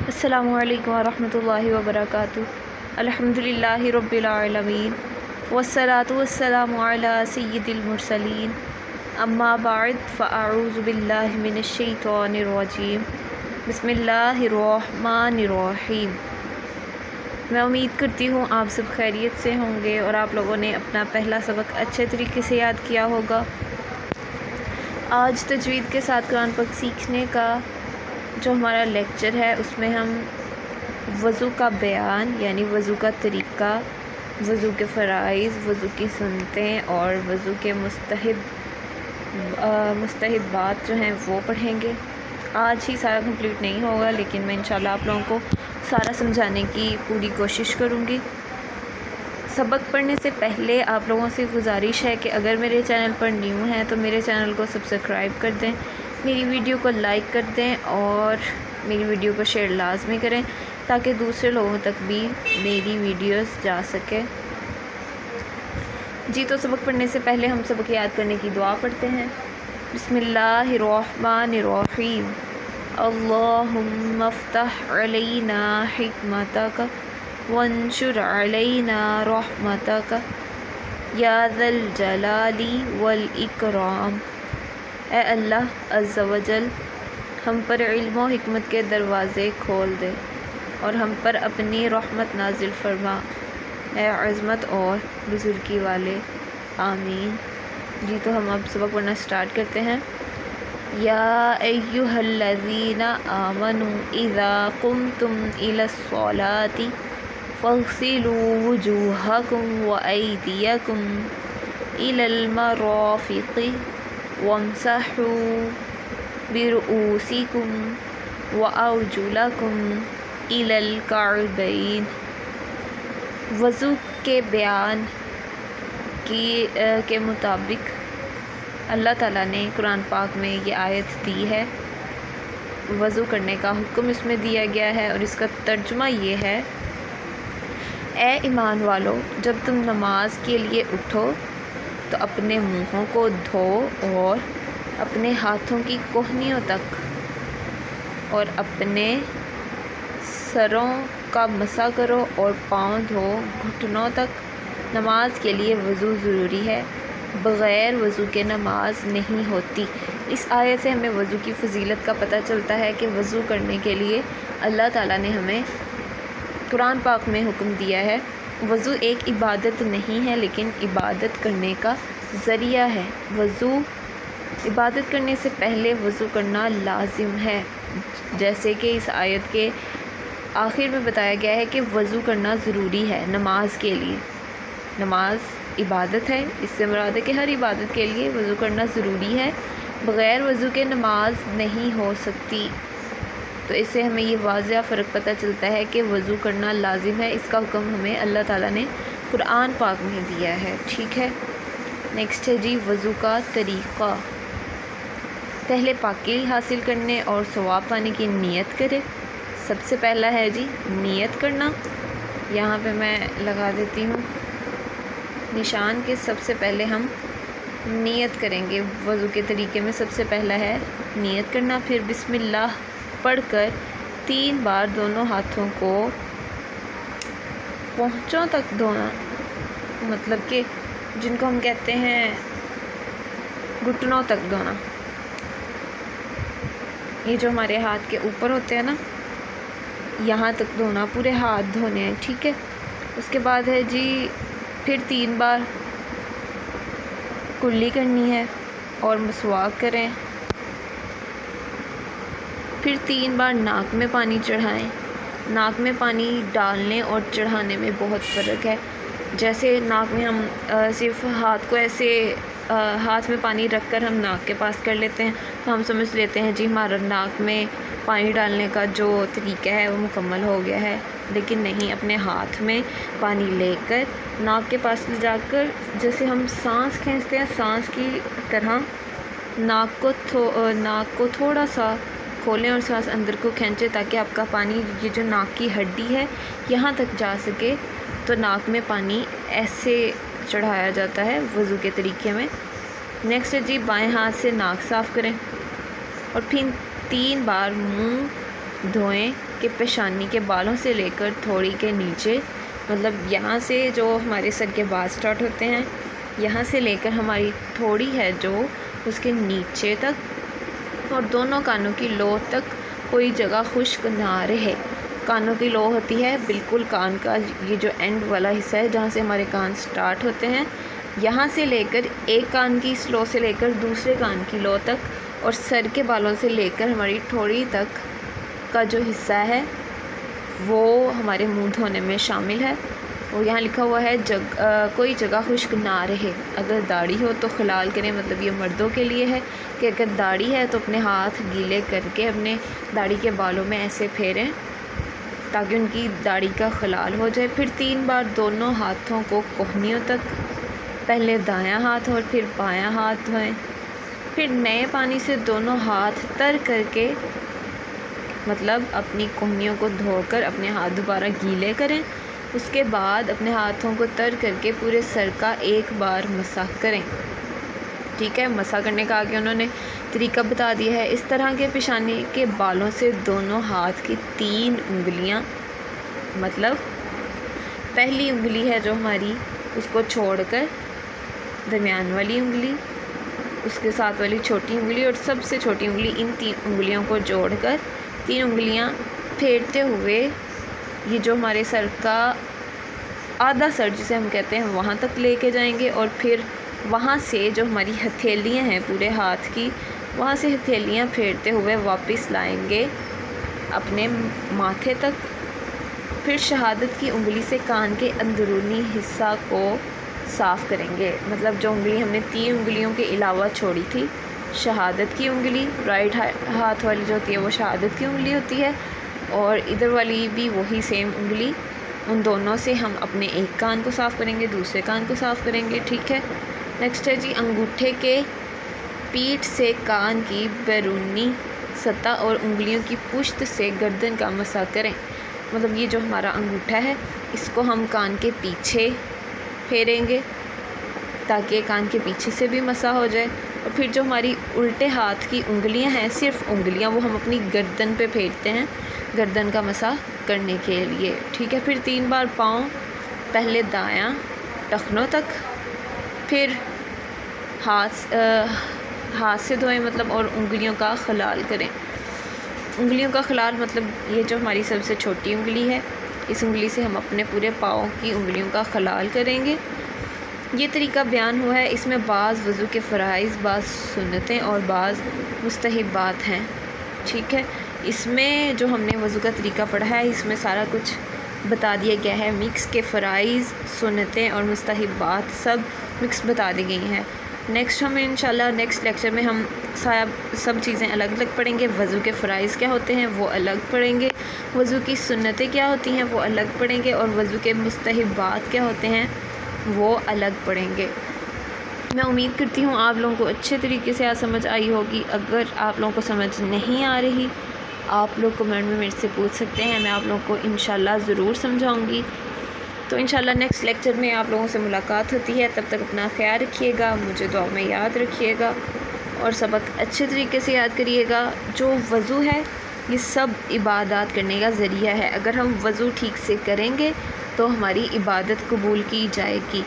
السلام علیکم ورحمۃ اللہ وبرکاتہ۔ الحمدللہ رب العالمین والصلاة والسلام علی سید المرسلین، اما بعد فاعوذ باللہ من الشیطان الرجیم، بسم اللہ الرحمن الرحیم۔ میں امید کرتی ہوں آپ سب خیریت سے ہوں گے اور آپ لوگوں نے اپنا پہلا سبق اچھے طریقے سے یاد کیا ہوگا۔ آج تجوید کے ساتھ قرآن پاک سیکھنے کا جو ہمارا لیکچر ہے اس میں ہم وضو کا بیان یعنی وضو کا طریقہ، وضو کے فرائض، وضو کی سنتیں اور وضو کے مستحبات جو ہیں وہ پڑھیں گے۔ آج ہی سارا کمپلیٹ نہیں ہوگا لیکن میں انشاءاللہ آپ لوگوں کو سارا سمجھانے کی پوری کوشش کروں گی۔ سبق پڑھنے سے پہلے آپ لوگوں سے گزارش ہے کہ اگر میرے چینل پر نیو ہیں تو میرے چینل کو سبسکرائب کر دیں، میری ویڈیو کو لائک کر دیں اور میری ویڈیو کو شیئر لازمی کریں تاکہ دوسرے لوگوں تک بھی میری ویڈیوز جا سکے۔ جی تو سبق پڑھنے سے پہلے ہم سبق یاد کرنے کی دعا پڑھتے ہیں۔ بسم اللہ الرحمن الرحیم، اللہم افتح علینا حکمتک وانشر علینا رحمتک یا ذا الجلال والاکرام۔ اے اللہ عز و جل، ہم پر علم و حکمت کے دروازے کھول دے اور ہم پر اپنی رحمت نازل فرما، اے عظمت اور بزرگی والے، آمین۔ جی تو ہم اب سبق پڑھنا سٹارٹ کرتے ہیں۔ یا ایہا الذین آمنوا اذا قمتم الی الصلاۃ فاغسلوا وجوہکم وایدیکم الی المرافق وامسحوا برؤوسکم وارجلکم الی الکعبین۔ وضو کے بیان کے مطابق اللہ تعالیٰ نے قرآن پاک میں یہ آیت دی ہے، وضو کرنے کا حکم اس میں دیا گیا ہے اور اس کا ترجمہ یہ ہے: اے ایمان والو، جب تم نماز کے لیے اٹھو تو اپنے منہوں کو دھو اور اپنے ہاتھوں کی کوہنیوں تک اور اپنے سروں کا مسح کرو اور پاؤں دھو گھٹنوں تک۔ نماز کے لیے وضو ضروری ہے، بغیر وضو کے نماز نہیں ہوتی۔ اس آیت سے ہمیں وضو کی فضیلت کا پتہ چلتا ہے کہ وضو کرنے کے لیے اللہ تعالیٰ نے ہمیں قرآن پاک میں حکم دیا ہے۔ وضو ایک عبادت نہیں ہے لیکن عبادت کرنے کا ذریعہ ہے۔ وضو عبادت کرنے سے پہلے وضو کرنا لازم ہے، جیسے کہ اس آیت کے آخر میں بتایا گیا ہے کہ وضو کرنا ضروری ہے نماز کے لیے۔ نماز عبادت ہے، اس سے مراد ہے کہ ہر عبادت کے لیے وضو کرنا ضروری ہے، بغیر وضو کے نماز نہیں ہو سکتی۔ تو اس سے ہمیں یہ واضح فرق پتہ چلتا ہے کہ وضو کرنا لازم ہے، اس کا حکم ہمیں اللہ تعالیٰ نے قرآن پاک میں دیا ہے، ٹھیک ہے۔ نیکسٹ ہے جی وضو کا طریقہ۔ پہلے پاکی حاصل کرنے اور ثواب پانے کی نیت کرے۔ سب سے پہلا ہے جی نیت کرنا۔ یہاں پہ میں لگا دیتی ہوں نشان کے سب سے پہلے ہم نیت کریں گے۔ وضو کے طریقے میں سب سے پہلا ہے نیت کرنا، پھر بسم اللہ پڑھ کر 3 بار دونوں ہاتھوں کو پہنچوں تک دھونا، مطلب کہ جن کو ہم کہتے ہیں گھٹنوں تک دھونا، یہ جو ہمارے ہاتھ کے اوپر ہوتے ہیں نا، یہاں تک دھونا، پورے ہاتھ دھونے ہیں، ٹھیک ہے۔ اس کے بعد ہے جی پھر 3 بار کلی کرنی ہے اور مسواک کریں، پھر 3 بار ناک میں پانی چڑھائیں۔ ناک میں پانی ڈالنے اور چڑھانے میں بہت فرق ہے۔ جیسے ناک میں ہم صرف ہاتھ کو ایسے ہاتھ میں پانی رکھ کر ہم ناک کے پاس کر لیتے ہیں تو ہم سمجھ لیتے ہیں جی ہمارا ناک میں پانی ڈالنے کا جو طریقہ ہے وہ مکمل ہو گیا ہے، لیکن نہیں، اپنے ہاتھ میں پانی لے کر ناک کے پاس لے جا کر جیسے ہم سانس کھینچتے ہیں، سانس کی طرح ناک کو تھوڑا سا کھولیں اور سانس اندر کو کھینچیں تاکہ آپ کا پانی یہ جو ناک کی ہڈی ہے یہاں تک جا سکے۔ تو ناک میں پانی ایسے چڑھایا جاتا ہے وضو کے طریقے میں۔ نیکسٹ ہے جی بائیں ہاتھ سے ناک صاف کریں اور پھر 3 بار منہ دھوئیں کہ پیشانی کے بالوں سے لے کر تھوڑی کے نیچے، مطلب یہاں سے جو ہمارے سر کے بال سٹارٹ ہوتے ہیں، یہاں سے لے کر ہماری تھوڑی ہے جو اس کے نیچے تک، اور دونوں کانوں کی لو تک کوئی جگہ خشک نہ رہے۔ کانوں کی لو ہوتی ہے بالکل کان کا یہ جو اینڈ والا حصہ ہے جہاں سے ہمارے کان سٹارٹ ہوتے ہیں، یہاں سے لے کر ایک کان کی اس لو سے لے کر دوسرے کان کی لو تک، اور سر کے بالوں سے لے کر ہماری ٹھوڑی تک کا جو حصہ ہے وہ ہمارے منہ دھونے میں شامل ہے۔ اور یہاں لکھا ہوا ہے کوئی جگہ خشک نہ رہے۔ اگر داڑھی ہو تو خلال کریں، مطلب یہ مردوں کے لیے ہے کہ اگر داڑھی ہے تو اپنے ہاتھ گیلے کر کے اپنے داڑھی کے بالوں میں ایسے پھیریں تاکہ ان کی داڑھی کا خلال ہو جائے۔ پھر 3 بار دونوں ہاتھوں کو کوہنیوں تک، پہلے دایاں ہاتھ اور پھر بایاں ہاتھ دھوئیں۔ پھر نئے پانی سے دونوں ہاتھ تر کر کے، مطلب اپنی کوہنیوں کو دھو کر اپنے ہاتھ دوبارہ گیلے کریں۔ اس کے بعد اپنے ہاتھوں کو تر کر کے پورے سر کا ایک بار مسح کریں۔ ٹھیک ہے، مسح کرنے کا آگے انہوں نے طریقہ بتا دیا ہے۔ اس طرح کے پیشانی کے بالوں سے دونوں ہاتھ کی 3 انگلیاں، مطلب پہلی انگلی ہے جو ہماری، اس کو چھوڑ کر درمیان والی انگلی، اس کے ساتھ والی چھوٹی انگلی اور سب سے چھوٹی انگلی، ان 3 انگلیوں کو جوڑ کر 3 انگلیاں پھیرتے ہوئے یہ جو ہمارے سر کا آدھا سر جسے ہم کہتے ہیں وہاں تک لے کے جائیں گے، اور پھر وہاں سے جو ہماری ہتھیلیاں ہیں پورے ہاتھ کی، وہاں سے ہتھیلیاں پھیرتے ہوئے واپس لائیں گے اپنے ماتھے تک۔ پھر شہادت کی انگلی سے کان کے اندرونی حصہ کو صاف کریں گے، مطلب جو انگلی ہم نے 3 انگلیوں کے علاوہ چھوڑی تھی، شہادت کی انگلی، رائٹ ہاتھ والی جو ہوتی ہے وہ شہادت کی انگلی ہوتی ہے، اور ادھر والی بھی وہی سیم انگلی، ان دونوں سے ہم اپنے ایک کان کو صاف کریں گے، دوسرے کان کو صاف کریں گے۔ ٹھیک ہے، نیکسٹ ہے جی، انگوٹھے کے پیٹھ سے کان کی بیرونی سطح اور انگلیوں کی پشت سے گردن کا مسح کریں، مطلب یہ جو ہمارا انگوٹھا ہے اس کو ہم کان کے پیچھے پھیریں گے تاکہ کان کے پیچھے سے بھی مسح ہو جائے، اور پھر جو ہماری الٹے ہاتھ کی انگلیاں ہیں، صرف انگلیاں، وہ ہم اپنی گردن پہ پھیرتے ہیں گردن کا مسح کرنے کے لیے۔ ٹھیک ہے، پھر 3 بار پاؤں، پہلے دایاں ٹخنوں تک، پھر ہاتھ سے دھوئیں، مطلب، اور انگلیوں کا خلال کریں۔ انگلیوں کا خلال مطلب یہ جو ہماری سب سے چھوٹی انگلی ہے، اس انگلی سے ہم اپنے پورے پاؤں کی انگلیوں کا خلال کریں گے۔ یہ طریقہ بیان ہوا ہے، اس میں بعض وضو کے فرائض، بعض سنتیں اور بعض مستحبات ہیں۔ ٹھیک ہے، اس میں جو ہم نے وضو کا طریقہ پڑھا ہے اس میں سارا کچھ بتا دیا گیا ہے، مکس کے فرائض، سنتیں اور مستحبات سب مکس بتا دی گئی ہیں۔ نیکسٹ ہم انشاءاللہ نیکسٹ لیکچر میں ہم سب چیزیں الگ الگ پڑھیں گے۔ وضو کے فرائض کیا ہوتے ہیں وہ الگ پڑھیں گے، وضو کی سنتیں کیا ہوتی ہیں وہ الگ پڑھیں گے، اور وضو کے مستحبات کیا ہوتے ہیں وہ الگ پڑھیں گے۔ میں امید کرتی ہوں آپ لوگوں کو اچھے طریقے سے آج سمجھ آئی ہوگی۔ اگر آپ لوگوں کو سمجھ نہیں آ رہی، آپ لوگ کمنٹ میں میرے سے پوچھ سکتے ہیں، میں آپ لوگوں کو انشاءاللہ ضرور سمجھاؤں گی۔ تو انشاءاللہ نیکسٹ لیکچر میں آپ لوگوں سے ملاقات ہوتی ہے، تب تک اپنا خیال رکھیے گا، مجھے دعا میں یاد رکھیے گا، اور سبق اچھے طریقے سے یاد کریے گا۔ جو وضو ہے یہ سب عبادات کرنے کا ذریعہ ہے، اگر ہم وضو ٹھیک سے کریں گے تو ہماری عبادت قبول کی جائے گی۔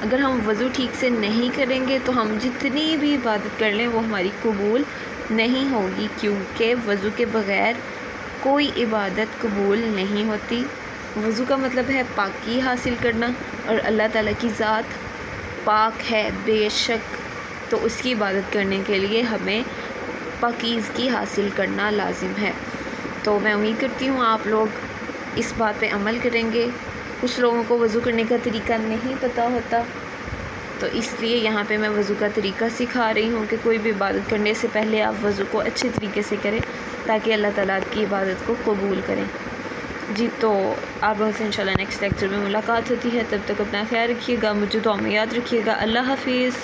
اگر ہم وضو ٹھیک سے نہیں کریں گے تو ہم جتنی بھی عبادت کر لیں وہ ہماری قبول نہیں ہوگی، کیونکہ وضو کے بغیر کوئی عبادت قبول نہیں ہوتی۔ وضو کا مطلب ہے پاکی حاصل کرنا، اور اللہ تعالیٰ کی ذات پاک ہے بے شک، تو اس کی عبادت کرنے کے لیے ہمیں پاکیزگی حاصل کرنا لازم ہے۔ تو میں امید کرتی ہوں آپ لوگ اس بات پہ عمل کریں گے۔ کچھ لوگوں کو وضو کرنے کا طریقہ نہیں پتہ ہوتا، تو اس لیے یہاں پہ میں وضو کا طریقہ سکھا رہی ہوں کہ کوئی بھی عبادت کرنے سے پہلے آپ وضو کو اچھے طریقے سے کریں تاکہ اللہ تعالیٰ آپ کی عبادت کو قبول کریں۔ جی، تو آپ لوگوں سے انشاءاللہ نیکسٹ لیکچر میں ملاقات ہوتی ہے، تب تک اپنا خیال رکھیے گا، مجھے دعا میں یاد رکھیے گا۔ اللہ حافظ۔